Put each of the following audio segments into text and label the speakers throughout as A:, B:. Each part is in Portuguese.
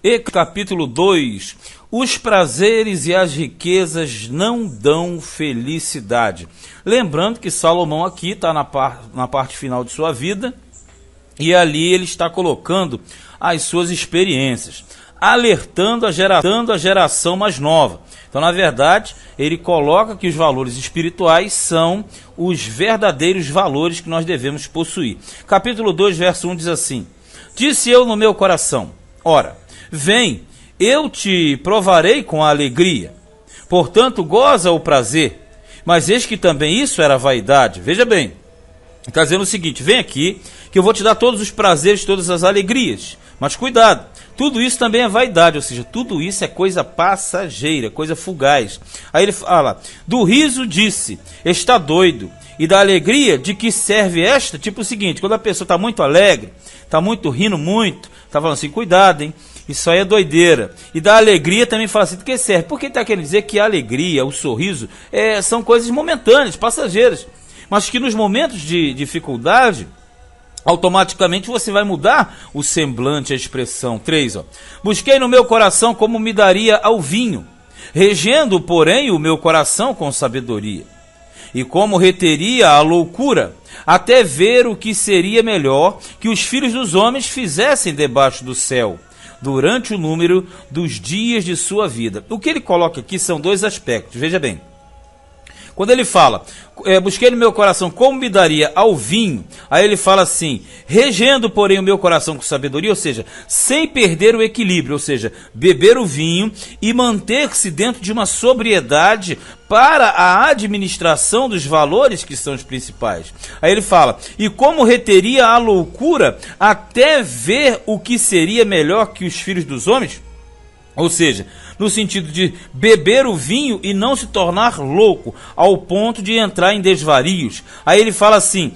A: E capítulo 2, os prazeres e as riquezas não dão felicidade. Lembrando que Salomão aqui está na parte final de sua vida, e ali ele está colocando as suas experiências, alertando a geração mais nova. Então, na verdade, ele coloca que os valores espirituais são os verdadeiros valores que nós devemos possuir. Capítulo 2, verso 1 diz assim: disse eu no meu coração, ora, vem, eu te provarei com a alegria, portanto goza o prazer. Mas eis que também isso era vaidade. Veja bem, está dizendo o seguinte: vem aqui, que eu vou te dar todos os prazeres, todas as alegrias. Mas cuidado, tudo isso também é vaidade, ou seja, tudo isso é coisa passageira, coisa fugaz. Aí ele fala, do riso disse, está doido, e da alegria, de que serve esta? Tipo o seguinte, quando a pessoa está muito alegre, está muito rindo muito, está falando assim, cuidado, hein? Isso aí é doideira. E da alegria também fala assim, do que serve? Porque está querendo dizer que a alegria, o sorriso, são coisas momentâneas, passageiras. Mas que nos momentos de dificuldade, automaticamente você vai mudar o semblante, a expressão. 3, busquei no meu coração como me daria ao vinho, regendo, porém, o meu coração com sabedoria. E como reteria a loucura, até ver o que seria melhor que os filhos dos homens fizessem debaixo do céu, durante o número dos dias de sua vida. O que ele coloca aqui são dois aspectos, veja bem. Quando ele fala, busquei no meu coração como me daria ao vinho, aí ele fala assim, regendo, porém, o meu coração com sabedoria, ou seja, sem perder o equilíbrio, ou seja, beber o vinho e manter-se dentro de uma sobriedade para a administração dos valores que são os principais. Aí ele fala, e como reteria a loucura até ver o que seria melhor que os filhos dos homens? Ou seja, no sentido de beber o vinho e não se tornar louco, ao ponto de entrar em desvarios. Aí ele fala assim,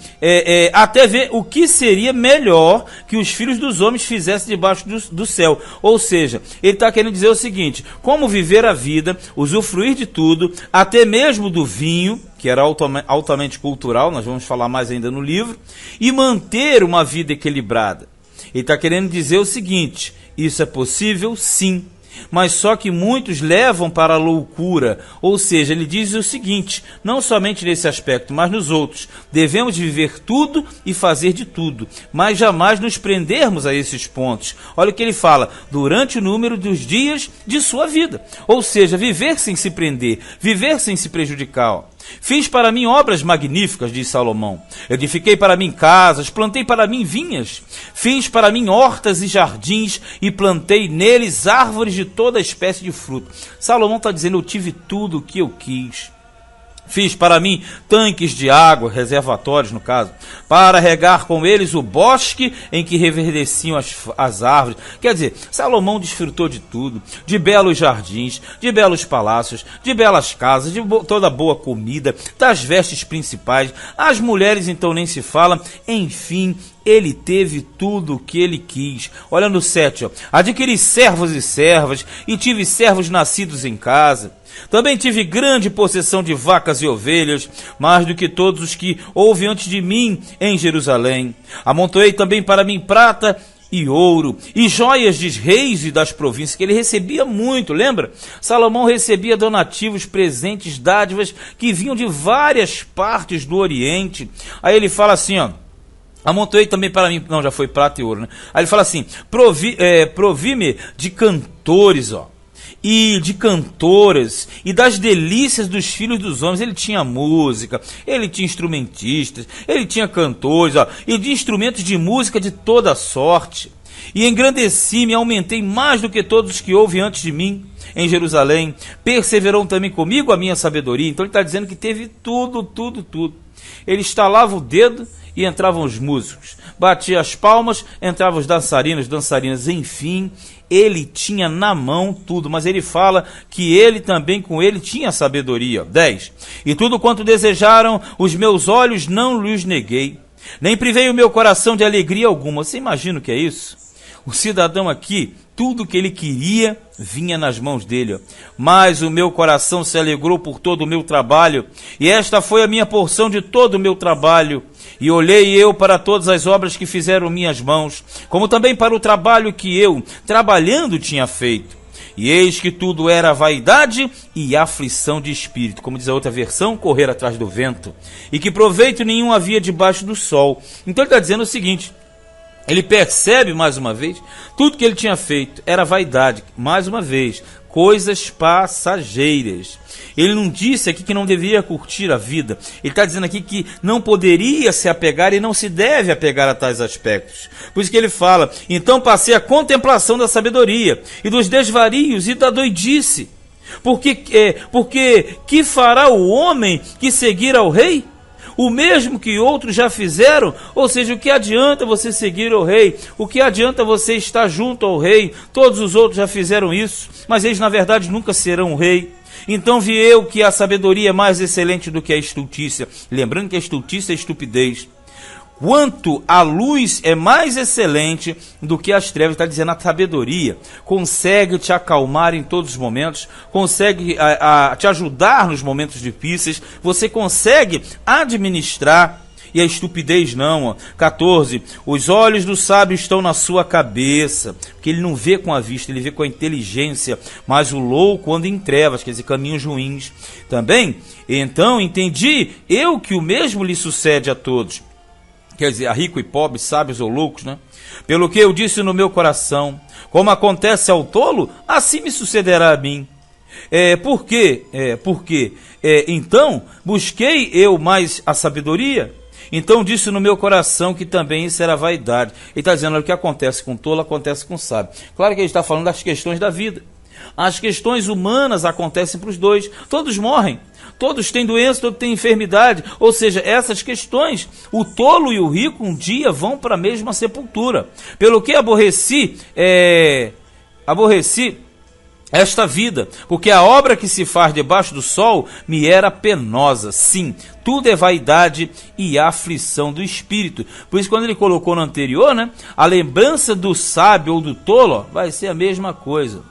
A: até ver o que seria melhor que os filhos dos homens fizessem debaixo do céu. Ou seja, ele está querendo dizer o seguinte, como viver a vida, usufruir de tudo, até mesmo do vinho, que era altamente cultural, nós vamos falar mais ainda no livro, e manter uma vida equilibrada. Ele está querendo dizer o seguinte, isso é possível? Sim. Mas só que muitos levam para a loucura, ou seja, ele diz o seguinte, não somente nesse aspecto, mas nos outros, devemos viver tudo e fazer de tudo, mas jamais nos prendermos a esses pontos. Olha o que ele fala, durante o número dos dias de sua vida, ou seja, viver sem se prender, viver sem se prejudicar. Fiz para mim obras magníficas, diz Salomão. Edifiquei para mim casas, plantei para mim vinhas. Fiz para mim hortas e jardins e plantei neles árvores de toda espécie de fruto. Salomão está dizendo, eu tive tudo o que eu quis. Fiz para mim tanques de água, reservatórios no caso, para regar com eles o bosque em que reverdeciam as árvores. Quer dizer, Salomão desfrutou de tudo, de belos jardins, de belos palácios, de belas casas, de toda boa comida, das vestes principais. As mulheres então nem se fala, enfim, ele teve tudo o que ele quis. Olha no 7, adquiri servos e servas, e tive servos nascidos em casa. Também tive grande possessão de vacas e ovelhas, mais do que todos os que houve antes de mim em Jerusalém. Amontoei também para mim prata e ouro, e joias de reis e das províncias, que ele recebia muito, lembra? Salomão recebia donativos, presentes, dádivas, que vinham de várias partes do Oriente. Aí ele fala assim, amontoei também para mim, não, já foi prata e ouro, né? Aí ele fala assim, provi-me de cantores, e de cantoras, e das delícias dos filhos dos homens. Ele tinha música, ele tinha instrumentistas, ele tinha cantores, e de instrumentos de música de toda sorte. E engrandeci-me e aumentei mais do que todos os que houve antes de mim em Jerusalém. Perseverou também comigo a minha sabedoria. Então ele está dizendo que teve tudo. Ele estalava o dedo e entravam os músicos, batia as palmas, entravam os dançarinas, enfim, ele tinha na mão tudo, mas ele fala que ele também com ele tinha sabedoria. 10. E tudo quanto desejaram os meus olhos não lhes neguei, nem privei o meu coração de alegria alguma. Você imagina o que é isso? O cidadão aqui Tudo que ele queria vinha nas mãos dele. Mas o meu coração se alegrou por todo o meu trabalho, e esta foi a minha porção de todo o meu trabalho. E olhei eu para todas as obras que fizeram minhas mãos, como também para o trabalho que eu, trabalhando, tinha feito. E eis que tudo era vaidade e aflição de espírito, como diz a outra versão, correr atrás do vento, e que proveito nenhum havia debaixo do sol. Então ele está dizendo o seguinte: ele percebe mais uma vez, tudo que ele tinha feito era vaidade, mais uma vez, coisas passageiras. Ele não disse aqui que não deveria curtir a vida, ele está dizendo aqui que não poderia se apegar e não se deve apegar a tais aspectos. Por isso que ele fala: então passei a contemplação da sabedoria e dos desvarios e da doidice. Porque que fará o homem que seguir ao rei? O mesmo que outros já fizeram. Ou seja, o que adianta você seguir o rei? O que adianta você estar junto ao rei? Todos os outros já fizeram isso, mas eles na verdade nunca serão o rei. Então vi eu que a sabedoria é mais excelente do que a estultícia. Lembrando que a estultícia é estupidez. Quanto a luz é mais excelente do que as trevas, está dizendo, a sabedoria consegue te acalmar em todos os momentos, consegue te ajudar nos momentos difíceis, você consegue administrar, e a estupidez não. 14, os olhos do sábio estão na sua cabeça, porque ele não vê com a vista, ele vê com a inteligência, mas o louco anda em trevas, quer dizer, caminhos ruins. Também, então entendi eu que o mesmo lhe sucede a todos, quer dizer, a rico e pobre, sábios ou loucos, né? Pelo que eu disse no meu coração, como acontece ao tolo, assim me sucederá a mim. Então busquei eu mais a sabedoria. Então disse no meu coração que também isso era vaidade. Ele está dizendo, olha, o que acontece com o tolo acontece com o sábio. Claro que ele está falando das questões da vida. As questões humanas acontecem para os dois. Todos morrem. Todos têm doença, todos têm enfermidade. Ou seja, essas questões, o tolo e o rico um dia vão para a mesma sepultura. Pelo que aborreci esta vida, porque a obra que se faz debaixo do sol me era penosa. Sim, tudo é vaidade e aflição do espírito. Por isso, quando ele colocou no anterior, né, a lembrança do sábio ou do tolo, ó, vai ser a mesma coisa.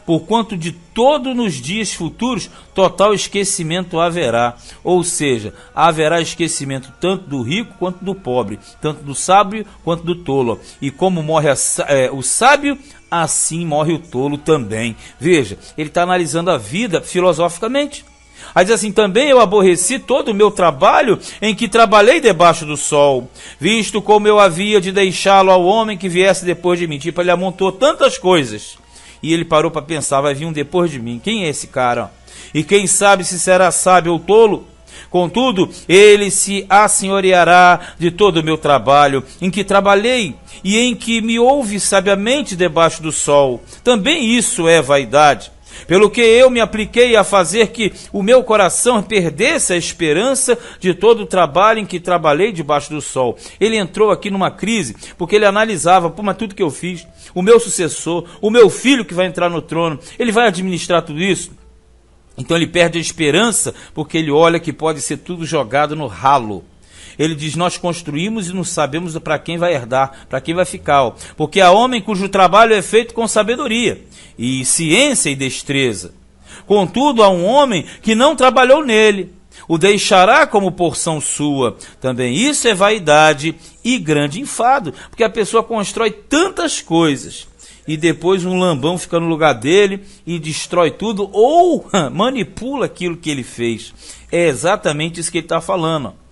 A: Porquanto de todo nos dias futuros, total esquecimento haverá. Ou seja, haverá esquecimento tanto do rico quanto do pobre, tanto do sábio quanto do tolo. E como morre o sábio, assim morre o tolo também. Veja, ele está analisando a vida filosoficamente. Aí diz assim, também eu aborreci todo o meu trabalho em que trabalhei debaixo do sol, visto como eu havia de deixá-lo ao homem que viesse depois de mim. Tipo, ele amontou tantas coisas. E ele parou para pensar, vai vir um depois de mim. Quem é esse cara? E quem sabe se será sábio ou tolo? Contudo, ele se assenhoreará de todo o meu trabalho, em que trabalhei, e em que me ouve sabiamente debaixo do sol. Também isso é vaidade. Pelo que eu me apliquei a fazer que o meu coração perdesse a esperança de todo o trabalho em que trabalhei debaixo do sol. Ele entrou aqui numa crise, porque ele analisava, pô, mas tudo que eu fiz, o meu sucessor, o meu filho que vai entrar no trono, ele vai administrar tudo isso? Então ele perde a esperança, porque ele olha que pode ser tudo jogado no ralo. Ele diz, nós construímos e não sabemos para quem vai herdar, para quem vai ficar. Porque há homem cujo trabalho é feito com sabedoria, e ciência e destreza. Contudo, há um homem que não trabalhou nele, o deixará como porção sua. Também isso é vaidade e grande enfado, porque a pessoa constrói tantas coisas, e depois um lambão fica no lugar dele e destrói tudo, ou manipula aquilo que ele fez. É exatamente isso que ele está falando, ó.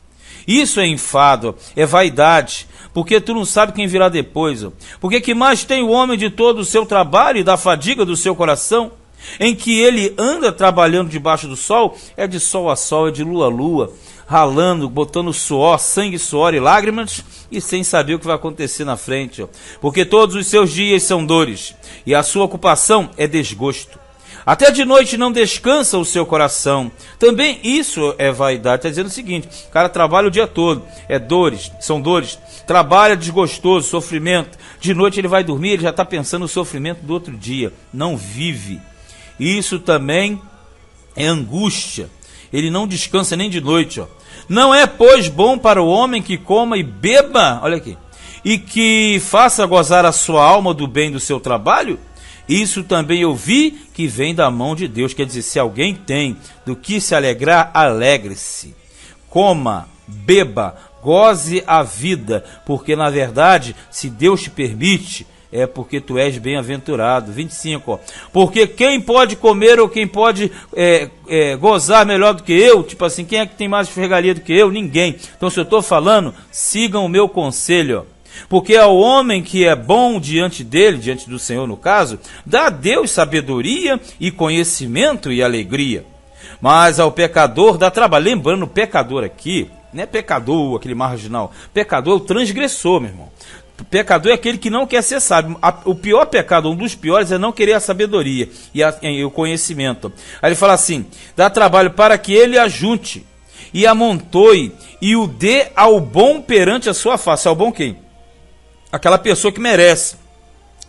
A: Isso é enfado, é vaidade, porque tu não sabe quem virá depois. Ó. Porque que mais tem o homem de todo o seu trabalho e da fadiga do seu coração, em que ele anda trabalhando debaixo do sol, é de sol a sol, é de lua a lua, ralando, botando suor, sangue, suor e lágrimas, e sem saber o que vai acontecer na frente. Ó. Porque todos os seus dias são dores, e a sua ocupação é desgosto. Até de noite não descansa o seu coração. Também isso é vaidade. Está dizendo o seguinte, o cara trabalha o dia todo, são dores, trabalha desgostoso, sofrimento. De noite ele vai dormir, ele já está pensando no sofrimento do outro dia. Não vive. Isso também é angústia. Ele não descansa nem de noite. Ó. Não é, pois, bom para o homem que coma e beba, olha aqui, e que faça gozar a sua alma do bem do seu trabalho? Isso também eu vi que vem da mão de Deus. Quer dizer, se alguém tem do que se alegrar, alegre-se. Coma, beba, goze a vida, porque na verdade, se Deus te permite, é porque tu és bem-aventurado. 25, ó. Porque quem pode comer ou quem pode gozar melhor do que eu? Tipo assim, quem é que tem mais regalia do que eu? Ninguém. Então, se eu estou falando, sigam o meu conselho, ó. Porque ao homem que é bom diante dele, diante do Senhor no caso, dá a Deus sabedoria e conhecimento e alegria. Mas ao pecador dá trabalho. Lembrando, o pecador aqui, não é pecador, aquele marginal. Pecador é o transgressor, meu irmão. O pecador é aquele que não quer ser sábio. O pior pecado, um dos piores, é não querer a sabedoria e o conhecimento. Aí ele fala assim, dá trabalho para que ele ajunte e amontoe e o dê ao bom perante a sua face. Ao bom quem? Aquela pessoa que merece.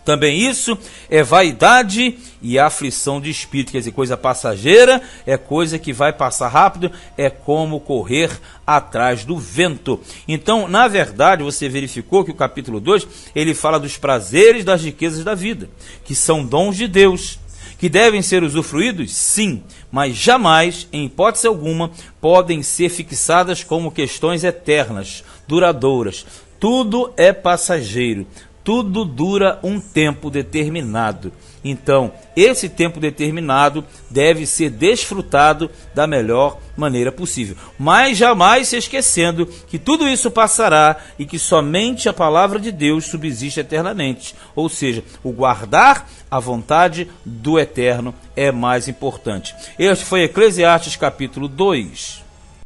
A: Também isso é vaidade e aflição de espírito, quer dizer, coisa passageira, é coisa que vai passar rápido, é como correr atrás do vento. Então, na verdade, você verificou que o capítulo 2, ele fala dos prazeres das riquezas da vida, que são dons de Deus, que devem ser usufruídos, sim, mas jamais, em hipótese alguma, podem ser fixadas como questões eternas, duradouras. Tudo é passageiro. Tudo dura um tempo determinado. Então, esse tempo determinado deve ser desfrutado da melhor maneira possível. Mas jamais se esquecendo que tudo isso passará e que somente a palavra de Deus subsiste eternamente. Ou seja, o guardar a vontade do Eterno é mais importante. Este foi Eclesiastes capítulo 2.